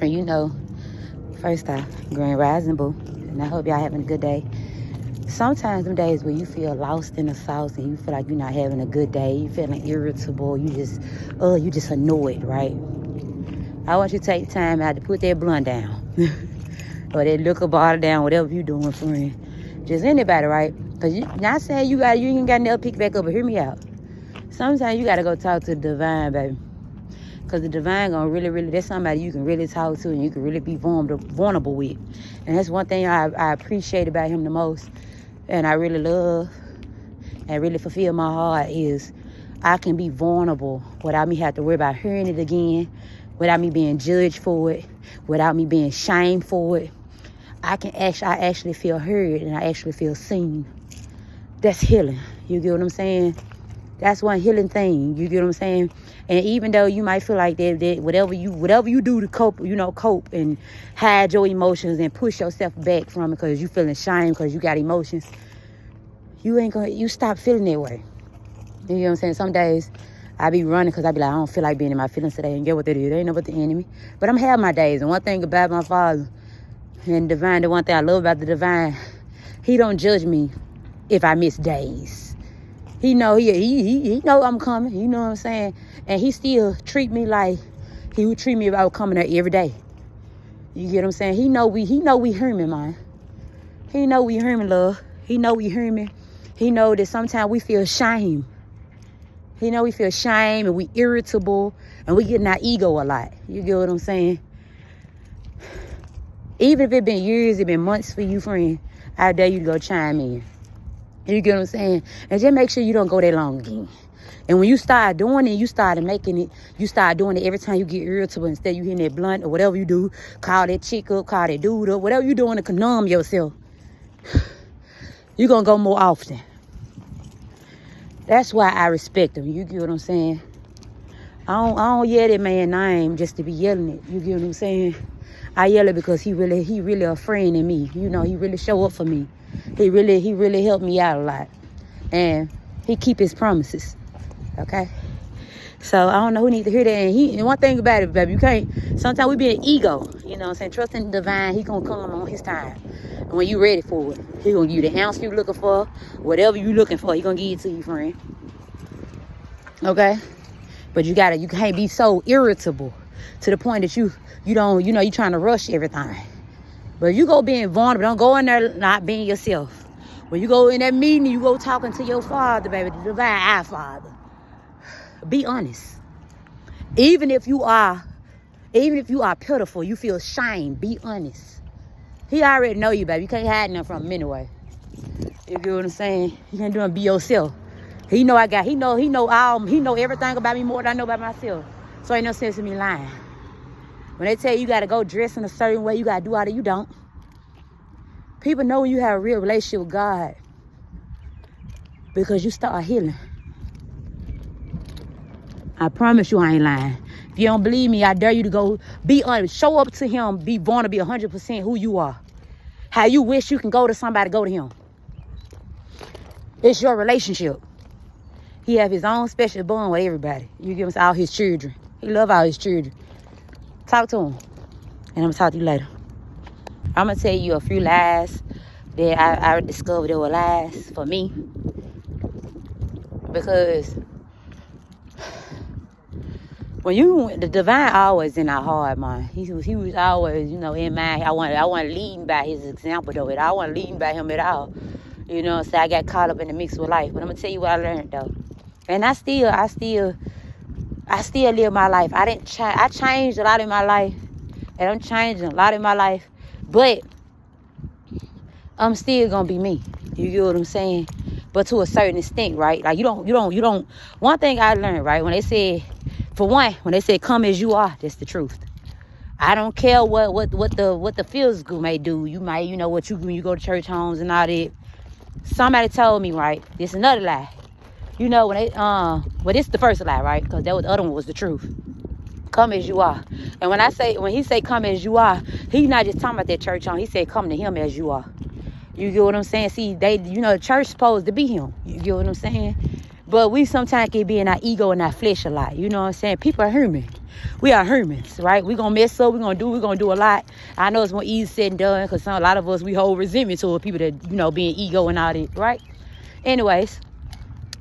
friend, first off, Grand Rising Boo. And I hope y'all having a good day. Sometimes them days where you feel lost in the sauce and you feel like you're not having a good day, you feeling irritable, you just annoyed, right? I want you to take time out to put that blunt down. Or that liquor bottle down, whatever you doing, friend. Just anybody, right? Because not saying you ain't got nothing to pick back up, but hear me out. Sometimes you got to go talk to the divine, baby. Because the divine gonna really, that's somebody you can really talk to and you can really be vulnerable with. And that's one thing I appreciate about him the most. And I really love and really fulfill my heart is I can be vulnerable without me have to worry about hearing it again, without me being judged for it, without me being shamed for it. I actually feel heard and I actually feel seen. That's healing. You get what I'm saying? That's one healing thing. You get what I'm saying? And even though you might feel like that whatever you do to cope and hide your emotions and push yourself back from it because you feeling shame because you got emotions, you stop feeling that way. You know what I'm saying? Some days I be running because I be like, I don't feel like being in my feelings today. And get what they do. They ain't know but the enemy. But I'm having my days. And one thing about my father and divine, the one thing I love about the divine, he don't judge me if I miss days. He know he know I'm coming. You know what I'm saying? And he still treat me like he would treat me if I was coming there every day. You get what I'm saying? He know we human, man. He know we human, love. He know we human. He know that sometimes we feel shame. He know we feel shame and we irritable and we get in our ego a lot. You get what I'm saying? Even if it been years, it been months for you, friend, I dare you to go chime in. You get what I'm saying? And just make sure you don't go that long again. And when you start doing it, you start doing it every time you get irritable. Instead you hitting that blunt or whatever you do, call that chick up, call that dude up, whatever you doing to numb yourself, you're going to go more often. That's why I respect him. You get what I'm saying? I don't yell that man's name just to be yelling it. You get what I'm saying? I yell it because he really a friend in me. He really show up for me. He really helped me out a lot. And he keep his promises. Okay? So I don't know who needs to hear that. And one thing about it, baby, you can't, sometimes we be an ego. You know what I'm saying? Trust in the divine, he gonna come on his time. And when you ready for it, he gonna give you the answer you looking for. Whatever you looking for, he gonna give it to you, friend. Okay? But you can't be so irritable to the point that you trying to rush everything. But you go being vulnerable. Don't go in there not being yourself. When you go in that meeting, you go talking to your father, baby, the divine our father. Be honest. Even if you are pitiful, you feel shame, be honest. He already know you, baby. You can't hide nothing from him anyway. You get what I'm saying? You can't do it, be yourself. He know everything about me more than I know about myself. So ain't no sense in me lying. When they tell you gotta go dress in a certain way, you gotta do all that, you don't. People know when you have a real relationship with God because you start healing. I promise you I ain't lying. If you don't believe me, I dare you to go be honest. Show up to him, be born to be 100% who you are. How you wish you can go to somebody, go to him. It's your relationship. He have his own special bond with everybody. You give him all his children. He love all his children. Talk to him. And I'm going to talk to you later. I'm going to tell you a few lies that I discovered that were lies for me. Because the divine always in our heart, man. He was always, in mind. I want to lead by his example, though. I want to lead by him at all. So I got caught up in the mix with life. But I'm going to tell you what I learned, though. And I still live my life. I changed a lot in my life. And I'm changing a lot in my life. But I'm still going to be me. You get what I'm saying? But to a certain extent, right? Like you don't. One thing I learned, right? When they say come as you are, that's the truth. I don't care what the physical may do. You might, when you go to church homes and all that. Somebody told me, right? This is another lie. When they this is the first lie, right? Because the other one was the truth. Come as you are. And when he say come as you are, he's not just talking about that church home. He said come to him as you are. You get what I'm saying? See, the church supposed to be him. You get what I'm saying? But we sometimes can be in our ego and our flesh a lot. You know what I'm saying? People are human. We are humans, right? We're going to mess up. We're going to do a lot. I know it's more easy said and done because a lot of us, we hold resentment toward people that, being ego and all that, right? Anyways,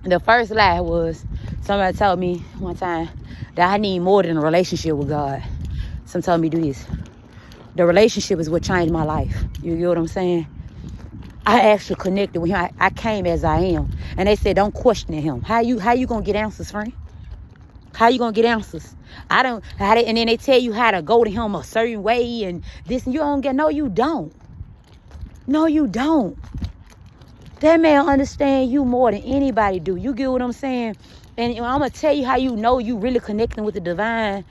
the first lie was somebody told me one time that I need more than a relationship with God. Some told me do this. The relationship is what changed my life. You get what I'm saying? I actually connected with him. I came as I am. And they said, don't question him. How you going to get answers, friend? How you going to get answers? And then they tell you how to go to him a certain way and this, and you don't get, no, you don't. No, you don't. That man understand you more than anybody do. You get what I'm saying? And I'm going to tell you how you know you really connecting with the divine.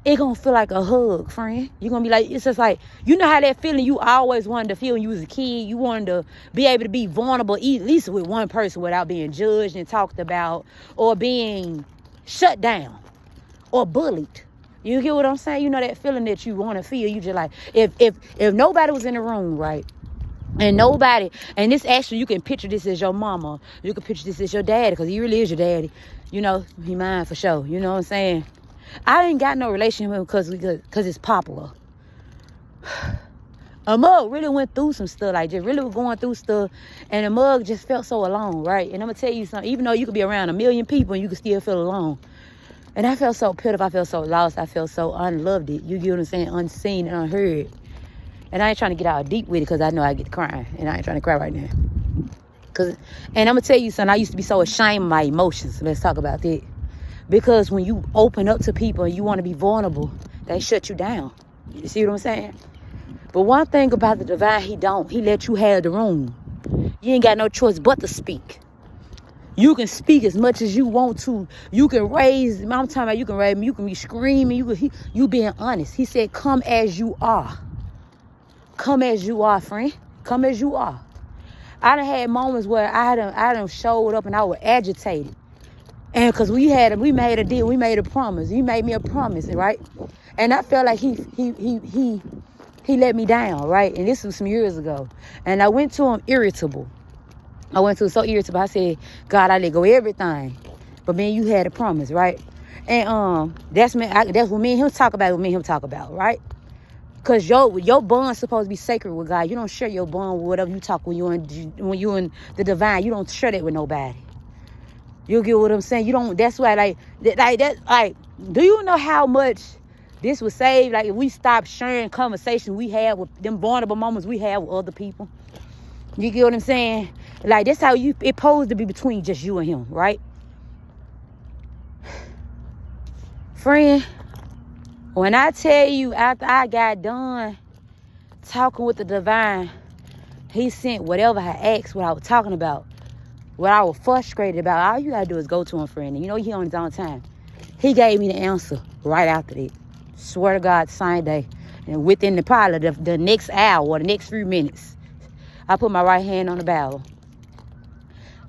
It gonna feel like a hug, friend. You're gonna be like, it's just like, you know how that feeling you always wanted to feel when you was a kid. You wanted to be able to be vulnerable, at least with one person, without being judged and talked about or being shut down or bullied. You get what I'm saying? You know that feeling that you want to feel. You just like, if nobody was in the room, right? And this actually, you can picture this as your mama. You can picture this as your daddy, because he really is your daddy. He mine for sure. You know what I'm saying? I ain't got no relationship with him because it's popular. A mug really went through some stuff, like just really was going through stuff, and a mug just felt so alone, right? And I'm gonna tell you something, even though you could be around 1 million people and you could still feel alone. And I felt so pitiful, I felt so lost, I felt so unloved. You get what I'm saying? Unseen and unheard. And I ain't trying to get out deep with it because I know I get crying, and I ain't trying to cry right now. And I'm gonna tell you something, I used to be so ashamed of my emotions. Let's talk about that. Because when you open up to people and you want to be vulnerable, they shut you down. You see what I'm saying? But one thing about the divine, he let you have the room. You ain't got no choice but to speak. You can speak as much as you want to. You can raise, I'm talking about you can raise me, you can be screaming, you being honest. He said, come as you are. Come as you are, friend. Come as you are. I done had moments where I done showed up and I was agitated. And because we made a deal, we made a promise. He made me a promise, right? And I felt like he let me down, right? And this was some years ago. And I went to him irritable. So irritable. I said, God, I let go of everything. But man, you had a promise, right? And that's what me and him talk about, right? Because your bond's supposed to be sacred with God. You don't share your bond with whatever you talk when you in the divine. You don't share that with nobody. You get what I'm saying? You don't. That's why, do you know how much this would save? Like, if we stop sharing conversations we have with them vulnerable moments we have with other people. You get what I'm saying? Like, that's how it's supposed to be between just you and him, right? Friend, when I tell you, after I got done talking with the divine, he sent whatever I asked, what I was talking about. What I was frustrated about, all you gotta do is go to him, friend. And he on his own time. He gave me the answer right after that. Swear to God, same day. And within the next hour or the next few minutes, I put my right hand on the Bible.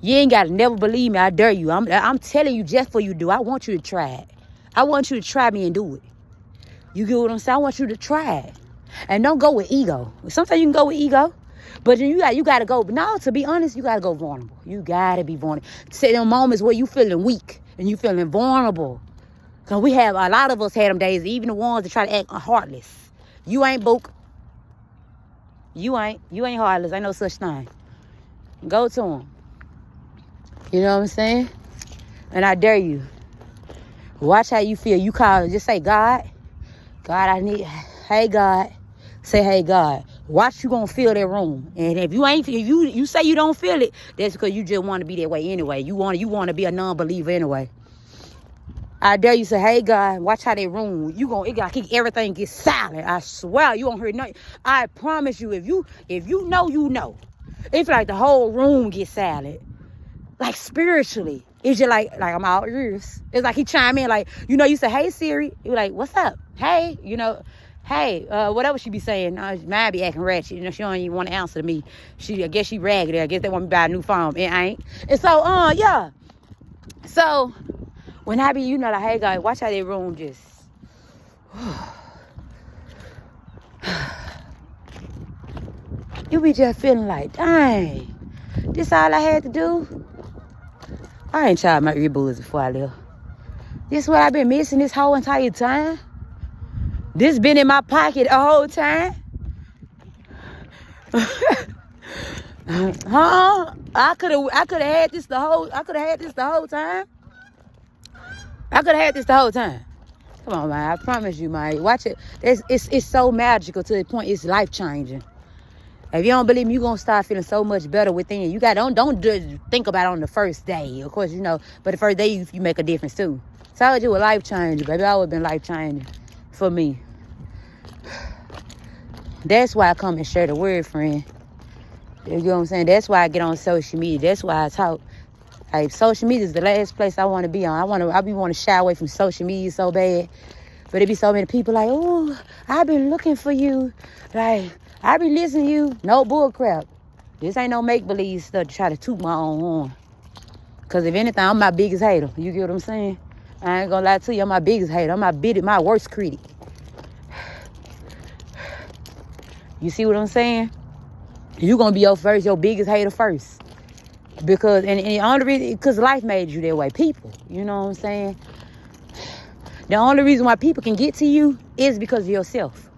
You ain't gotta never believe me. I dare you. I'm telling you just for you do. I want you to try it. I want you to try me and do it. You get what I'm saying? I want you to try it. And don't go with ego. Sometimes you can go with ego. But you got to go. No, to be honest, you got to go vulnerable. You got to be vulnerable. Say them moments where you feeling weak and you feeling vulnerable. Because a lot of us had them days, even the ones that try to act heartless. You ain't book. You ain't heartless. Ain't no such thing. Go to him. You know what I'm saying? And I dare you. Watch how you feel. You call, just say, God, hey, God. Say, hey, God. Watch you gonna feel that room. And if you say you don't feel it, that's because you just want to be that way anyway. You want to be a non-believer anyway. I dare you say, hey God, watch how that room. It gotta keep everything get silent. I swear you won't hear nothing. I promise you, if you know, you know. It's like the whole room gets silent. Like spiritually. It's just like I'm all ears. It's like he chime in, like, you say, hey Siri. You're like, what's up? Hey, hey, whatever she be saying, mine be acting ratchet. She don't even want to answer to me. I guess she raggedy. I guess they want me to buy a new phone. It ain't. And so, yeah. So, when I be, like, hey, guys, watch how that room just... You be just feeling like, dang, this all I had to do? I ain't tried my earbuds before I left. This is what I've been missing this whole entire time. This been in my pocket the whole time. Huh? I could have had this the whole time. I could have had this the whole time. Come on, man. I promise you, man. Watch it. It's so magical to the point it's life changing. If you don't believe me, you're gonna start feeling so much better within you. Don't just think about it on the first day. Of course, but the first day you make a difference too. Told you a life changer, baby. I would have been life changing for me. That's why I come and share the word, friend. You know what I'm saying? That's why I get on social media. That's why I talk. Like, social media is the last place I want to be on. I be want to shy away from social media so bad. But it be so many people like, oh, I've been looking for you. Like, I be listening to you. No bull crap. This ain't no make-believe stuff to try to toot my own horn. Because if anything, I'm my biggest hater. You get what I'm saying? I ain't gonna lie to you. I'm my biggest hater. I'm my worst critic. You see what I'm saying? You gonna be your biggest hater first. Because, and the only reason, because life made you that way. People, you know what I'm saying? The only reason why people can get to you is because of yourself.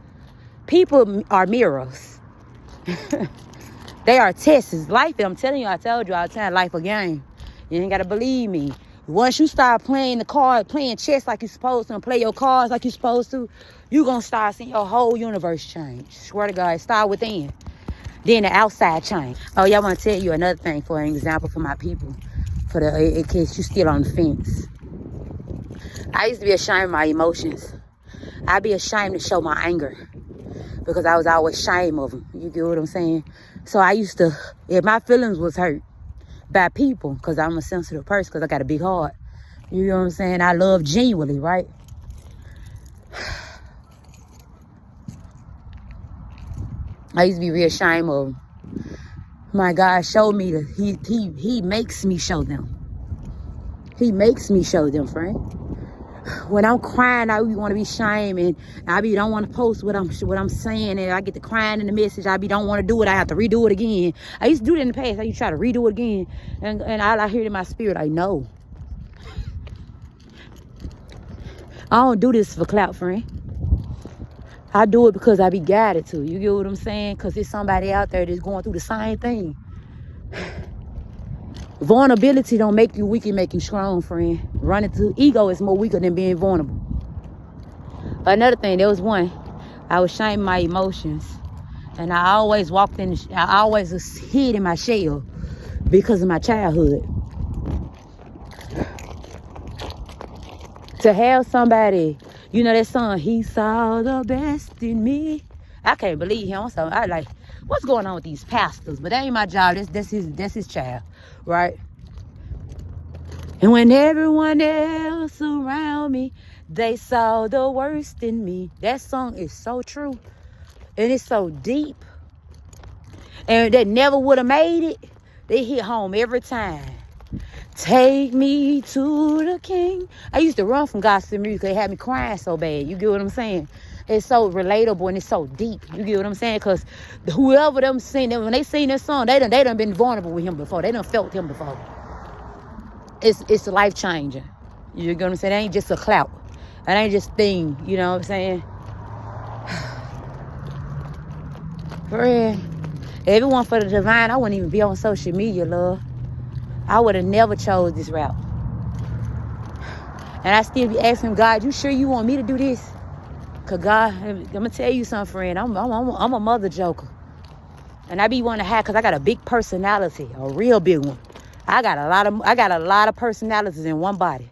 People are mirrors. They are tests. Life, I'm telling you, I told you all the time, life a game. You ain't gotta believe me. Once you start playing the card, playing chess like you're supposed to, and play your cards like you're supposed to, you gonna start seeing your whole universe change. Swear to God, start within. Then the outside change. Oh, y'all want to tell you another thing for an example for my people, in case you still on the fence. I used to be ashamed of my emotions. I'd be ashamed to show my anger because I was always ashamed of them. You get what I'm saying? So I used to, if my feelings was hurt by people, because I'm a sensitive person, because I got a big heart. You know what I'm saying? I love genuinely, right? I used to be real ashamed of them. My God showed me that he makes me show them. He makes me show them, friend. When I'm crying, I want to be ashamed, and I don't want to post what I'm saying, and I get to crying in the message. I don't want to do it. I have to redo it again. I used to do it in the past. I used to try to redo it again, and all I hear in my spirit, I know. I don't do this for clout, friend. I do it because I be guided to. You get what I'm saying? Because there's somebody out there that's going through the same thing. Vulnerability don't make you weak, it make you strong, friend. Running to ego is more weaker than being vulnerable. Another thing, there was one. I was ashamed of my emotions. And I always I always was hid in my shell because of my childhood. To have somebody, you know that song, he saw the best in me. I can't believe him. So I like, what's going on with these pastors? But that ain't my job. That's his child, right? And when everyone else around me, they saw the worst in me. That song is so true. And it's so deep. And they never would have made it. They hit home every time. Take me to the king. I used to run from gospel music. It had me crying so bad. You get what I'm saying? It's so relatable and it's so deep. You get what I'm saying? Because whoever them sing, when they sing this song, they done been vulnerable with him before. They done felt him before. It's life changing. You get what I'm saying? It ain't just a clout. It ain't just a thing. You know what I'm saying? Friend, if it wasn't for the divine, I wouldn't even be on social media, love. I would have never chose this route. And I still be asking God, you sure you want me to do this? Because God, I'm going to tell you something, friend. I'm a mother joker. And I be wanting to have, because I got a big personality, a real big one. I got a lot of personalities in one body.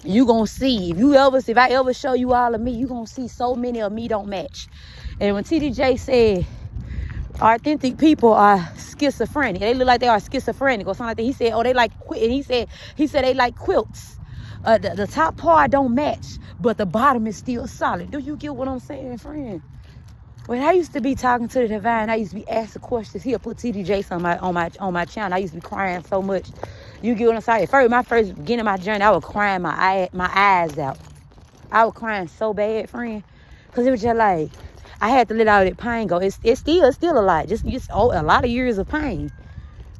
You going to see, if I ever show you all of me, you going to see so many of me don't match. And when TDJ said, authentic people are schizophrenic. They look like they are schizophrenic or something like that. He said, they like quit. And he said they like quilts. The top part don't match, but the bottom is still solid. Do you get what I'm saying, friend? When I used to be talking to the divine, I used to be asking questions. He'll put TDJ on my channel. I used to be crying so much. You get what I'm saying? My first beginning of my journey, I was crying my eyes out. I was crying so bad, friend, because it was just like, I had to let all that pain go. It's still a lot. Just a lot of years of pain.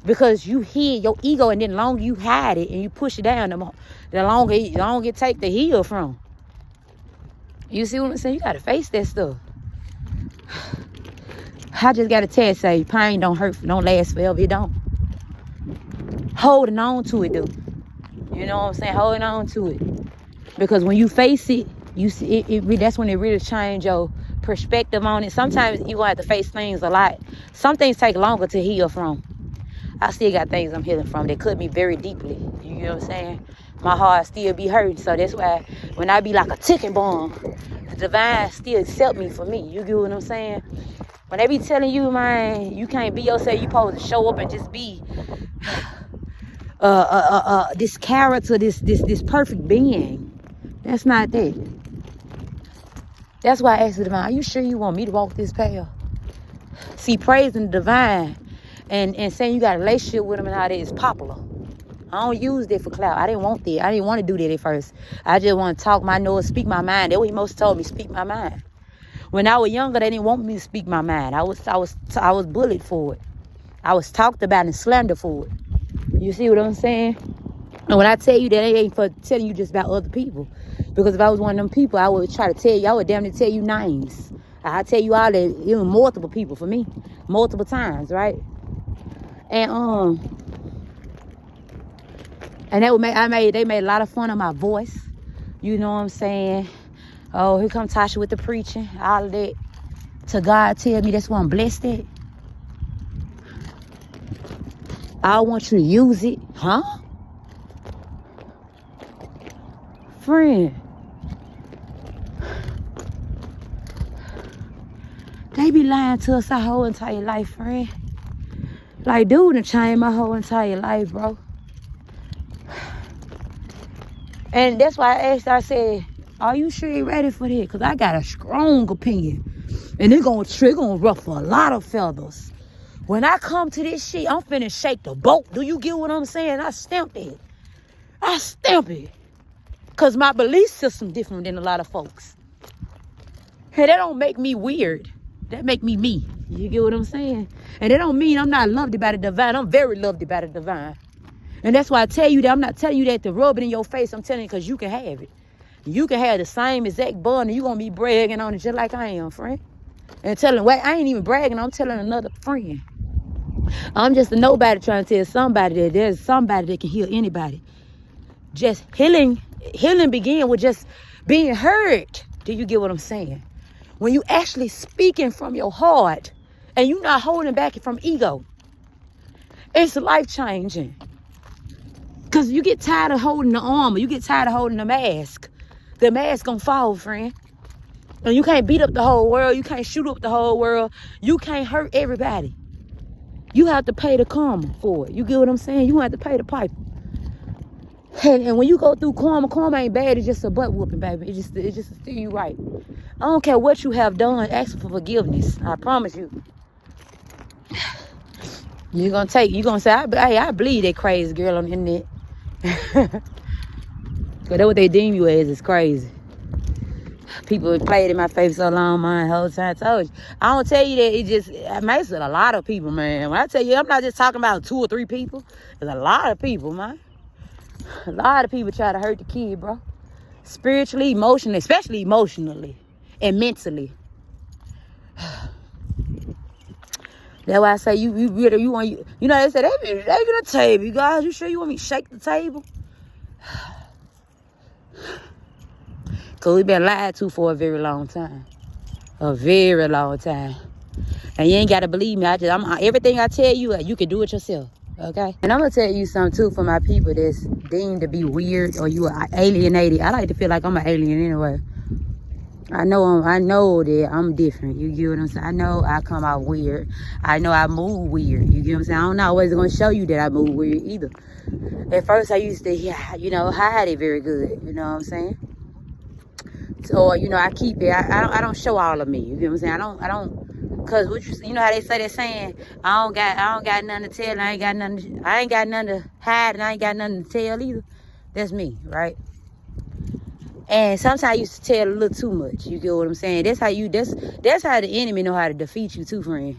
Because you hid your ego, and then the longer you hide it and you push it down, the longer it take to heal from. You see what I'm saying? You got to face that stuff. I just got a text say, pain don't last forever. It don't. Holding on to it, though. You know what I'm saying? Holding on to it. Because when you face it, you see that's when it really change your perspective on it. Sometimes you gonna have to face things a lot. Some things take longer to heal from. I still got things I'm healing from that cut me very deeply. You know what I'm saying? My heart still be hurting. So that's why when I be like a ticking bomb, the divine still accept me for me. You get what I'm saying? When they be telling you, man, you can't be yourself, you supposed to show up and just be this character, this perfect being. That's not that. That's why I asked the divine, are you sure you want me to walk this path? See, praising the divine and saying you got a relationship with him and how that is popular. I don't use that for clout. I didn't want that. I didn't want to do that at first. I just want to talk my nose, speak my mind. That's what he most told me, speak my mind. When I was younger, they didn't want me to speak my mind. I was bullied for it. I was talked about and slandered for it. You see what I'm saying? And when I tell you that, it ain't for telling you just about other people. Because if I was one of them people, I would try to tell you, I would damn near tell you names. I tell you all that, even multiple people for me, multiple times, right? And they made a lot of fun of my voice. You know what I'm saying? Oh, here come Tasha with the preaching, all of that. To God tell me that's what I'm blessed at. I want you to use it, huh? Friend. They be lying to us our whole entire life, friend. Like, dude, done changed my whole entire life, bro. And that's why I said, are you sure you're ready for that? Because I got a strong opinion. And it's going to ruffle a lot of feathers. When I come to this shit, I'm finna shake the boat. Do you get what I'm saying? I stamped it. I stamp it. Because my belief system different than a lot of folks. Hey, that don't make me weird. That make me me. You get what I'm saying? And that don't mean I'm not loved by the divine. I'm very loved by the divine. And that's why I tell you that. I'm not telling you that to rub it in your face. I'm telling you because you can have it. You can have the same exact bun and you're going to be bragging on it just like I am, friend. And telling, wait, I ain't even bragging. I'm telling another friend. I'm just a nobody trying to tell somebody that there's somebody that can heal anybody. Just healing begin with just being heard. Do you get what I'm saying? When you actually speaking from your heart and you're not holding back from ego, it's life-changing. Because you get tired of holding the armor. You get tired of holding the mask. The mask gonna fall, friend. And you can't beat up the whole world. You can't shoot up the whole world. You can't hurt everybody. You have to pay the karma for it. You get what I'm saying? You have to pay the piper. And when you go through karma ain't bad. It's just a butt whooping, baby. It's just to steer you right. I don't care what you have done. Ask for forgiveness. I promise you. You're gonna say, I believe that crazy girl on the internet. Because that's what they deem you as. It's crazy. People played in my face so long, man, the whole time. I told you. I don't tell you that it makes it a lot of people, man. When I tell you, I'm not just talking about 2 or 3 people. There's a lot of people, man. A lot of people try to hurt the kid, bro. Spiritually, emotionally, especially emotionally and mentally. That's why I say you want you know, they say they gonna table. You guys, you sure you want me to shake the table? Because we've been lied to for a very long time. A very long time. And you ain't got to believe me. Everything I tell you, you can do it yourself. Okay? And I'm going to tell you something, too, for my people that's deemed to be weird or you are alienated. I like to feel like I'm an alien anyway. I know that I'm different. You get what I'm saying? I know I come out weird. I know I move weird. You get what I'm saying? I'm not always going to show you that I move weird either. At first, I used to, hide it very good. You know what I'm saying? So, I keep it. I don't show all of me. You get what I'm saying? I don't, cause you know how they say that saying, I don't got nothing to tell. I ain't got nothing to hide, and I ain't got nothing to tell either. That's me, right? And sometimes I used to tell a little too much. You get what I'm saying? That's how the enemy know how to defeat you too, friend.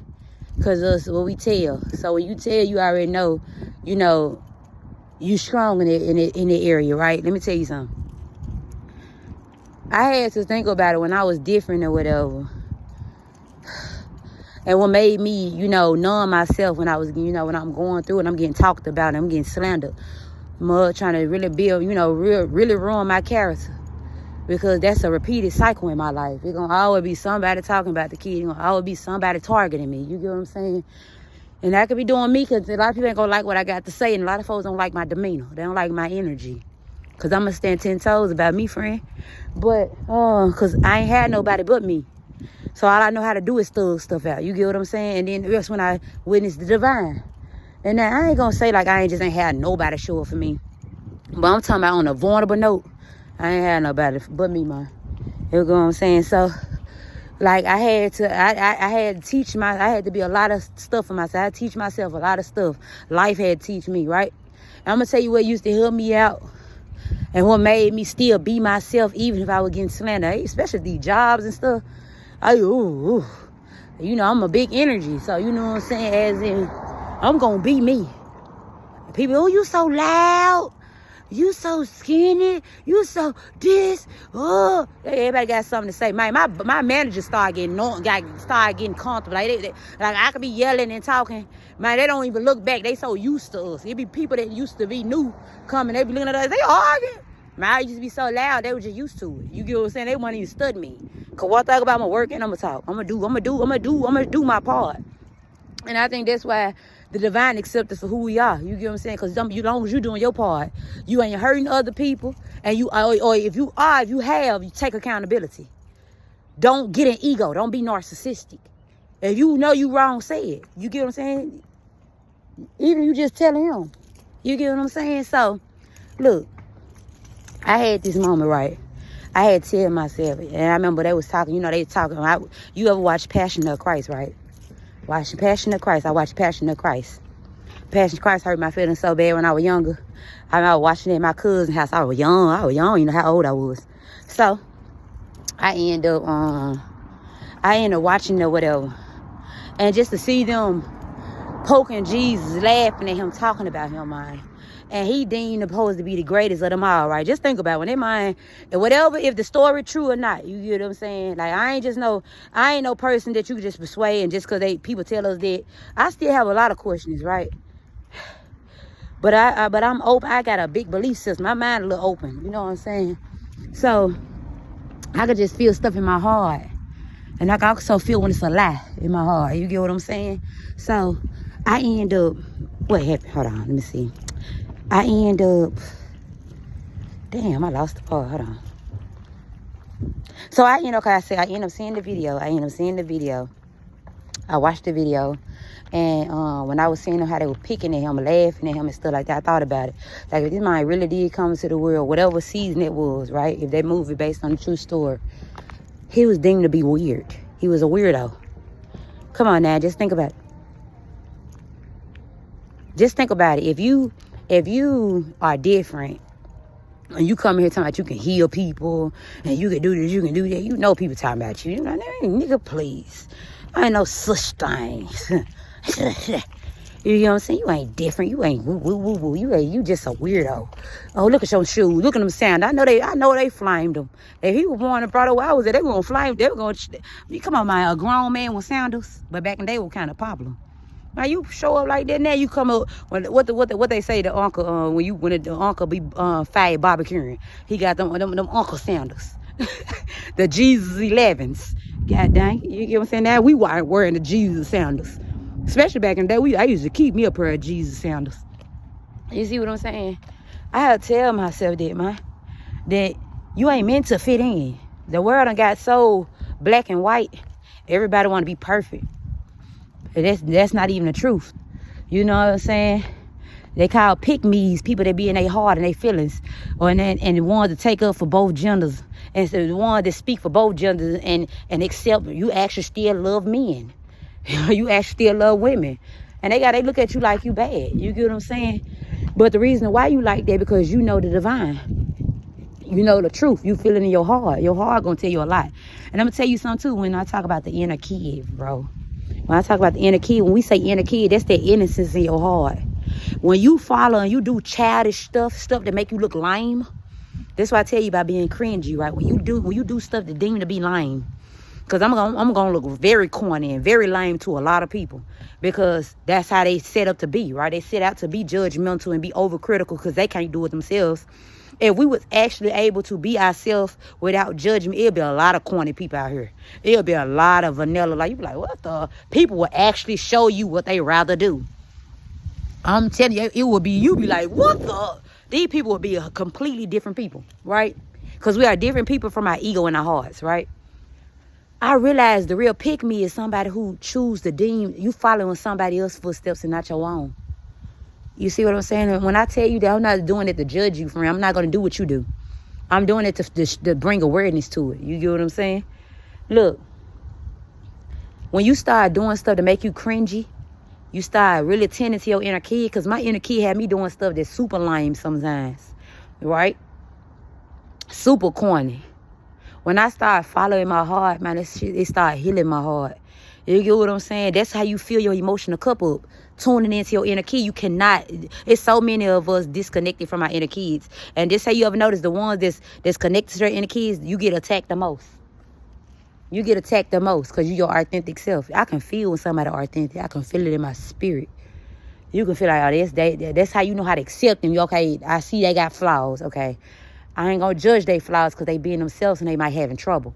Because that's what we tell. So when you tell, you already know, you know, you strong in the area, right? Let me tell you something. I had to think about it when I was different or whatever. And what made me, you know, numb myself when I was, you know, when I'm going through and I'm getting talked about and I'm getting slandered. Mud trying to really build, you know, really ruin my character. Because that's a repeated cycle in my life. It's going to always be somebody talking about the kid. It's going to always be somebody targeting me. You get what I'm saying? And that could be doing me because a lot of people ain't going to like what I got to say. And a lot of folks don't like my demeanor. They don't like my energy. Because I'm going to stand 10 toes about me, friend. But, because I ain't had nobody but me. So all I know how to do is thug stuff out. You get what I'm saying? And then that's when I witnessed the divine. And now I ain't going to say like I ain't had nobody show up for me. But I'm talking about on a vulnerable note. I ain't had nobody but me, man. You know what I'm saying? So, like, I had to be a lot of stuff for myself. I had to teach myself a lot of stuff. Life had to teach me, right? And I'm going to tell you what used to help me out and what made me still be myself even if I was getting slandered, especially these jobs and stuff. You know, I'm a big energy. So, you know what I'm saying? As in, I'm going to be me. People, oh, you so loud. You so skinny. You so this. Oh, everybody got something to say. Man, my manager started getting comfortable. Like I could be yelling and talking. Man, they don't even look back. They so used to us. It be people that used to be new coming. They be looking at us. They arguing. Man, I used to be so loud. They were just used to it. You get what I'm saying? They wouldn't even study me. Cause one thing about my work and I'm gonna talk. I'm gonna do my part. And I think that's why the divine accepts us for who we are. You get what I'm saying? Because as long as you're doing your part, you ain't hurting other people. And you, or if you take accountability. Don't get an ego. Don't be narcissistic. If you know you wrong, say it. You get what I'm saying? Even you just telling him. You get what I'm saying? So, look, I had this moment, right? I had to tell myself, and I remember they was talking, you know, they talking. You ever watch Passion of Christ, right? Watching Passion of Christ. I watched Passion of Christ. Passion of Christ hurt my feelings so bad when I was younger. I was watching it at my cousin's house. I was young. You know how old I was. So, I ended up watching it or whatever. And just to see them poking Jesus, laughing at him, talking about him, man. And he deemed supposed to be the greatest of them all, right? Just think about it. When they mind, whatever, if the story true or not, you get what I'm saying? Like, I ain't no person that you can just persuade and just because people tell us that. I still have a lot of questions, right? But I'm open. I got a big belief system. My mind a little open. You know what I'm saying? So, I could just feel stuff in my heart. And I can also feel when it's a lie in my heart. You get what I'm saying? So, I end up, what happened? Hold on, let me see. I end up, damn, I lost the part. Hold on. So I end up seeing the video. I watched the video. And when I was seeing them, how they were picking at him, laughing at him and stuff like that, I thought about it. Like, if this man really did come into the world, whatever season it was, right? If that movie based on a true story, he was deemed to be weird. He was a weirdo. Come on now, just think about it. Just think about it. If you are different and you come here talking about you can heal people and you can do this, you can do that, you know people talking about you. You know, nigga, please. I ain't no such things. You know what I'm saying? You ain't different. You ain't woo. You just a weirdo. Oh, look at your shoes. Look at them sound. I know they flamed them. If he was born and brought up where I was at, they were gonna flame. They were gonna. Come on, man. A grown man with sandals, but back in the day, were kind of popular. Now you show up like that. Now you come up. What they say the uncle when the uncle be fire barbecuing, he got them uncle sandals, the Jesus 11s. God dang, you get what I'm saying? Now we weren't wearing the Jesus sandals. Especially back in the day, I used to keep me a pair of Jesus sandals. You see what I'm saying? I had to tell myself that, man, that you ain't meant to fit in. The world done got so black and white. Everybody want to be perfect. That's not even the truth. You know what I'm saying? They call pick-me's people that be in their heart and their feelings. And the ones that take up for both genders. And so the ones that speak for both genders and accept you actually still love men. You actually still love women. And they look at you like you bad. You get what I'm saying? But the reason why you like that, because you know the divine. You know the truth. You feel it in your heart. Your heart gonna tell you a lot. And I'm gonna tell you something too when I talk about the inner kid, bro. When I talk about the inner kid, when we say inner kid, that's that innocence in your heart. When you follow and you do childish stuff that make you look lame, that's why I tell you about being cringy, right? When you do stuff that deem to be lame, because I'm gonna look very corny and very lame to a lot of people, because that's how they set up to be, right? They set out to be judgmental and be overcritical because they can't do it themselves. If we was actually able to be ourselves without judgment, it'll be a lot of corny people out here. It'll be a lot of vanilla. Like, you be like, what the? People will actually show you what they rather do. I'm telling you, it would be, you be like, what the? These people would be a completely different people, right? Because we are different people from our ego and our hearts, right? I realize the real pick-me is somebody who choose to deem you following somebody else's footsteps and not your own. You see what I'm saying? When I tell you that I'm not doing it to judge you, friend, I'm not going to do what you do. I'm doing it to bring awareness to it. You get what I'm saying? Look, when you start doing stuff to make you cringy, you start really tending to your inner kid, because my inner kid had me doing stuff that's super lame sometimes, right? Super corny. When I start following my heart, man, it started healing my heart. You get what I'm saying? That's how you fill your emotional cup up. Tuning into your inner kid. You cannot. It's so many of us disconnected from our inner kids. And this how you ever notice the ones that's connected to their inner kids, you get attacked the most. You get attacked the most because you're your authentic self. I can feel when somebody authentic. I can feel it in my spirit. You can feel like, oh, that's how you know how to accept them. You okay, I see they got flaws. Okay. I ain't going to judge their flaws because they being themselves and they might having trouble.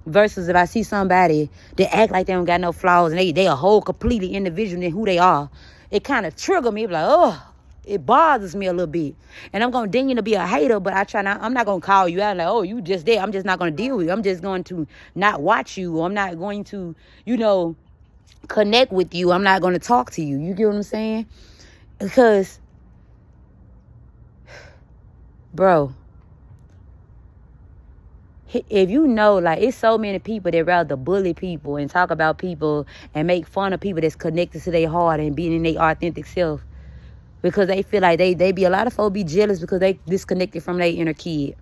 Versus if I see somebody that act like they don't got no flaws and they a whole completely individual in who they are, it kind of trigger me. Like, oh, it bothers me a little bit. And I'm going to ding you to be a hater, but I'm not going to call you out like, oh, you just there. I'm just not going to deal with you. I'm just going to not watch you. I'm not going to, connect with you. I'm not going to talk to you. You get what I'm saying? Because, bro, if you know, like, it's so many people that rather bully people and talk about people and make fun of people that's connected to their heart and being in their authentic self, because they feel like they be, a lot of folks be jealous because they disconnected from their inner kid.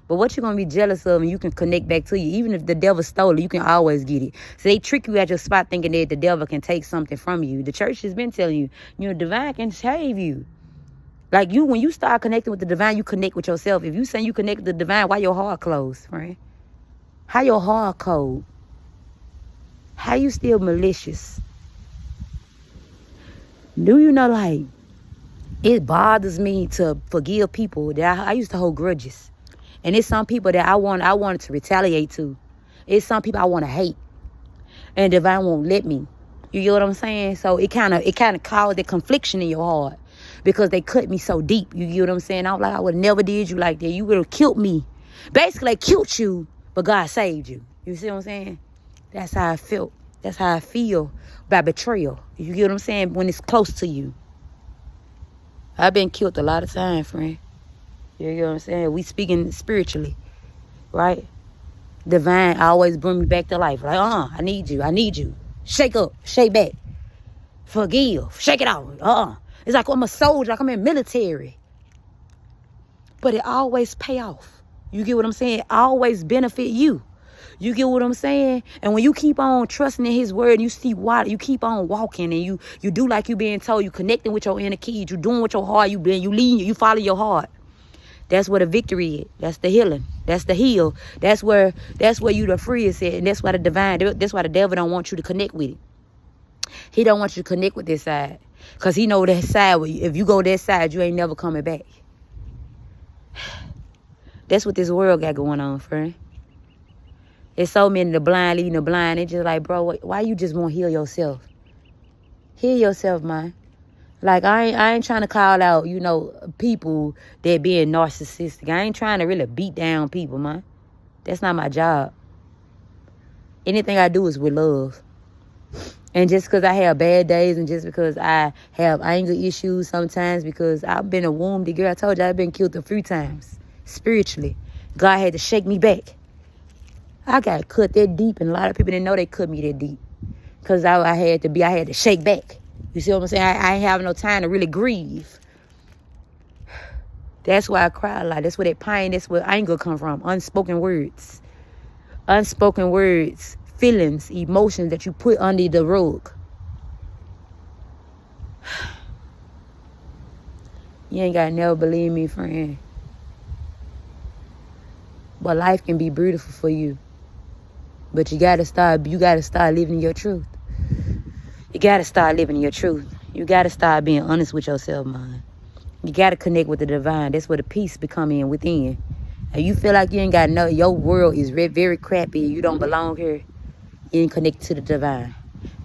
But what you gonna be jealous of and you can connect back to you, even if the devil stole it, you can always get it. So they trick you at your spot thinking that the devil can take something from you. The church has been telling you, divine can save you. Like, when you start connecting with the divine, you connect with yourself. If you say you connect with the divine, why your heart closed, right? How your heart cold? How you still malicious? Do you know, like, it bothers me to forgive people that I used to hold grudges. And it's some people that I wanted to retaliate to. It's some people I want to hate. And divine won't let me. You get what I'm saying? So it kind of caused a confliction in your heart. Because they cut me so deep. You get what I'm saying? I was like, I would never did you like that. You would have killed me. Basically, they killed you, but God saved you. You see what I'm saying? That's how I felt. That's how I feel about betrayal. You get what I'm saying? When it's close to you. I've been killed a lot of times, friend. You get what I'm saying? We speaking spiritually, right? Divine always bring me back to life. Like, I need you. I need you. Shake up. Shake back. Forgive. Shake it out. It's like I'm a soldier, like I'm in military. But it always pay off. You get what I'm saying? It always benefit you. You get what I'm saying? And when you keep on trusting in his word, and you see why, you keep on walking and you do like you being told, you connecting with your inner kid, you doing with your heart, you lean, you follow your heart. That's where the victory is. That's the healing. That's the heal. That's where you the free is at. And that's why that's why the devil don't want you to connect with it. He don't want you to connect with this side. Because he know that side, if you go that side, you ain't never coming back. That's what this world got going on, friend. There's so many, the blind leading the blind. It's just like, bro, why you just won't heal yourself? Heal yourself, man. Like, I ain't trying to call out, people that being narcissistic. I ain't trying to really beat down people, man. That's not my job. Anything I do is with love. And just because I have bad days and just because I have anger issues sometimes, because I've been a wounded girl. I told you I've been killed a few times spiritually. God had to shake me back. I got cut that deep, and a lot of people didn't know they cut me that deep because I had to shake back. You see what I'm saying? I ain't have no time to really grieve. That's why I cry a lot. That's where that pain, that's where anger come from. Unspoken words. Unspoken words. Feelings, emotions that you put under the rug. You ain't got to never believe me, friend. But life can be beautiful for you. But you gotta start living your truth. You gotta start living your truth. You gotta start being honest with yourself, man. You gotta connect with the divine. That's where the peace become in within. And you feel like you ain't got no, your world is very crappy and you don't belong here. You ain't connect to the divine.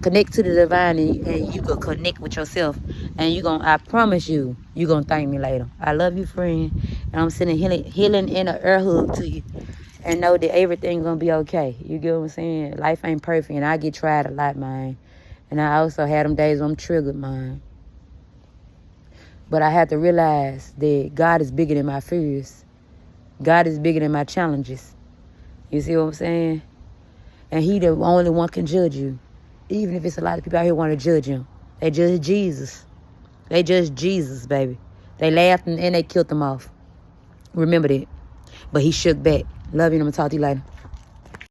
Connect to the divine and you can connect with yourself. And I promise you gonna thank me later. I love you, friend. And I'm sending healing in an air hug to you. And know that everything gonna be okay. You get what I'm saying? Life ain't perfect, and I get tried a lot, man. And I also had them days when I'm triggered, man. But I had to realize that God is bigger than my fears. God is bigger than my challenges. You see what I'm saying? And he the only one can judge you. Even if it's a lot of people out here want to judge him. They judge Jesus. They judge Jesus, baby. They laughed and they killed him off. Remember that. But he shook back. Love you, and I'm going to talk to you later.